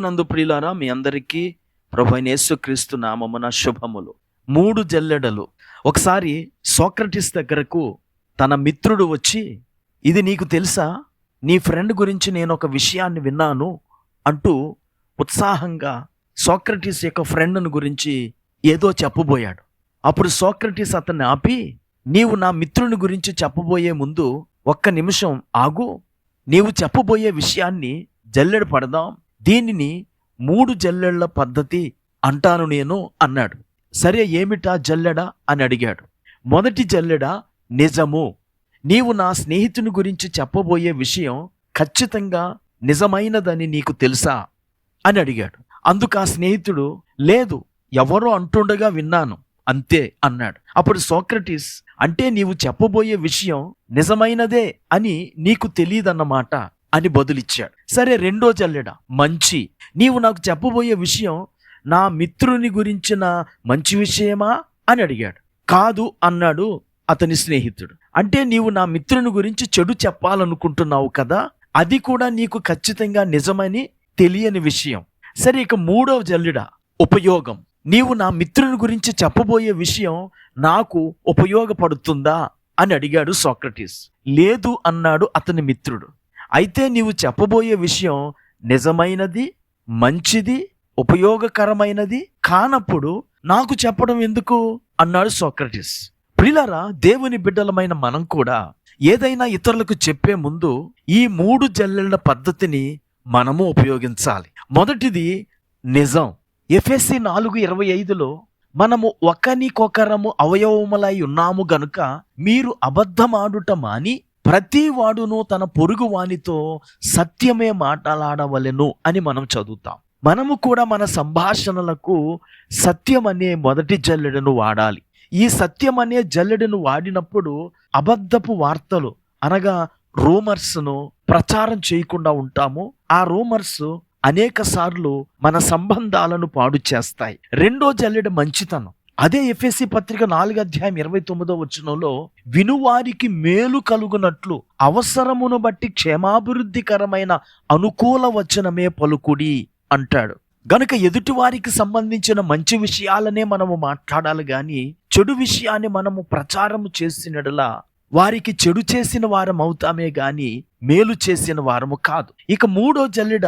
క్రీస్తునందు ప్రియులారా, మీ అందరికీ ప్రభువైన యేసుక్రీస్తు నామమున శుభములు. 3 జల్లెడలు. ఒకసారి సోక్రటీస్ దగ్గరకు తన మిత్రుడు వచ్చి, ఇది నీకు తెలుసా, నీ ఫ్రెండ్ గురించి నేను ఒక విషయాన్ని విన్నాను అంటూ ఉత్సాహంగా సోక్రటీస్ యొక్క ఫ్రెండ్ను గురించి ఏదో చెప్పబోయాడు. అప్పుడు సోక్రటీస్ అతన్ని ఆపి, నీవు నా మిత్రుని గురించి చెప్పబోయే ముందు ఒక్క నిమిషం ఆగు, నీవు చెప్పబోయే విషయాన్ని జల్లెడ పడదాం, దీనిని 3 జల్లెళ్ల పద్ధతి అంటాను నేను అన్నాడు. సరే, ఏమిటా జల్లెడ అని అడిగాడు. మొదటి జల్లెడ, నిజము. నీవు నా స్నేహితుని గురించి చెప్పబోయే విషయం ఖచ్చితంగా నిజమైనదని నీకు తెలుసా అని అడిగాడు. అందుకు ఆ స్నేహితుడు, లేదు, ఎవరో అంటుండగా విన్నాను అంతే అన్నాడు. అప్పుడు సోక్రటీస్, అంటే నీవు చెప్పబోయే విషయం నిజమైనదే అని నీకు తెలియదన్నమాట అని బదులిచ్చాడు. సరే, రెండో జల్లెడ, మంచి. నీవు నాకు చెప్పబోయే విషయం నా మిత్రుని గురించిన మంచి విషయమా అని అడిగాడు. కాదు అన్నాడు అతని స్నేహితుడు. అంటే నీవు నా మిత్రుని గురించి చెడు చెప్పాలనుకుంటున్నావు కదా, అది కూడా నీకు ఖచ్చితంగా నిజమని తెలియని విషయం. సరే, ఇక మూడవ జల్లెడ, ఉపయోగం. నీవు నా మిత్రుని గురించి చెప్పబోయే విషయం నాకు ఉపయోగపడుతుందా అని అడిగాడు సోక్రటీస్. లేదు అన్నాడు అతని మిత్రుడు. అయితే నీవు చెప్పబోయే విషయం నిజమైనది, మంచిది, ఉపయోగకరమైనది కానప్పుడు నాకు చెప్పడం ఎందుకు అన్నాడు సోక్రటీస్. ప్రియులారా, దేవుని బిడ్డలమైన మనం కూడా ఏదైనా ఇతరులకు చెప్పే ముందు ఈ 3 జల్లెళ్ల పద్ధతిని మనము ఉపయోగించాలి. మొదటిది నిజం. ఎఫెసీ 4:25లో మనము ఒకనికొకరము అవయవములై ఉన్నాము గనుక మీరు అబద్ధమాడుట మాని ప్రతి వాడును తన పొరుగు వానితో సత్యమే మాట్లాడవలెను అని మనం చదువుతాం. మనము కూడా మన సంభాషణలకు సత్యం అనే మొదటి జల్లెడను వాడాలి. ఈ సత్యం అనే జల్లెడను వాడినప్పుడు అబద్ధపు వార్తలు అనగా రూమర్స్ను ప్రచారం చేయకుండా ఉంటాము. ఆ రూమర్స్ అనేక సార్లు మన సంబంధాలను పాడు చేస్తాయి. రెండో జల్లెడ, మంచితనం. అదే ఎఫెసీ పత్రిక 4:29 వినువారికి మేలు కలుగునట్లు అవసరమును బట్టి క్షేమాభివృద్ధికరమైన అనుకూల వచనమే పలుకుడి అంటాడు. గనుక ఎదుటివారికి సంబంధించిన మంచి విషయాలనే మనము మాట్లాడాలి గాని చెడు విషయాన్ని మనము ప్రచారము చేసినట్లా వారికి చెడు చేసిన వారం అవుతామే గాని మేలు చేసిన వారము కాదు. ఇక మూడో జల్లెడ,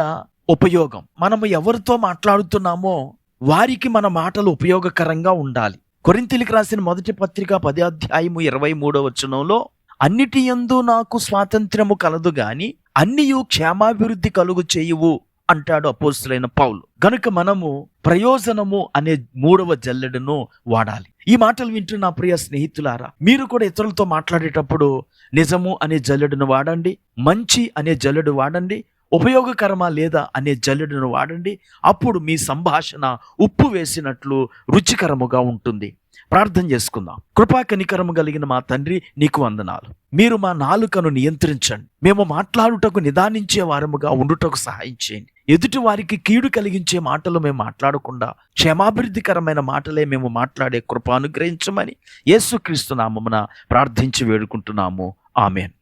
ఉపయోగం. మనము ఎవరితో మాట్లాడుతున్నామో వారికి మన మాటలు ఉపయోగకరంగా ఉండాలి. కొరింథీయులకు రాసిన మొదటి పత్రిక 10:23 అన్నిటి యందు నాకు స్వాతంత్ర్యము కలదు గాని అన్నియు క్షేమాభివృద్ధి కలుగు చేయువు అంటాడు అపోస్తలుడైన పౌలు. గనుక మనము ప్రయోజనము అనే 3వ జల్లెడను వాడాలి. ఈ మాటలు వింటున్న ప్రియ స్నేహితులారా, మీరు కూడా ఇతరులతో మాట్లాడేటప్పుడు నిజము అనే జల్లెడను వాడండి, మంచి అనే జల్లెడు వాడండి, ఉపయోగకరమా లేదా అనే జల్లెడను వాడండి. అప్పుడు మీ సంభాషణ ఉప్పు వేసినట్లు రుచికరముగా ఉంటుంది. ప్రార్థన చేసుకుందాం. కృపా కనికరము కలిగిన మా తండ్రి, నీకు వందనాలు. మీరు మా నాలుకను నియంత్రించండి. మేము మాట్లాడుటకు నిదానించే వారముగా ఉండుటకు సహాయం చేయండి. ఎదుటి వారికి కీడు కలిగించే మాటలు మేము మాట్లాడకుండా క్షేమాభివృద్ధికరమైన మాటలే మేము మాట్లాడే కృప అనుగ్రహించమని యేసుక్రీస్తు నామమున ప్రార్థించి వేడుకుంటున్నాము. ఆమేన్.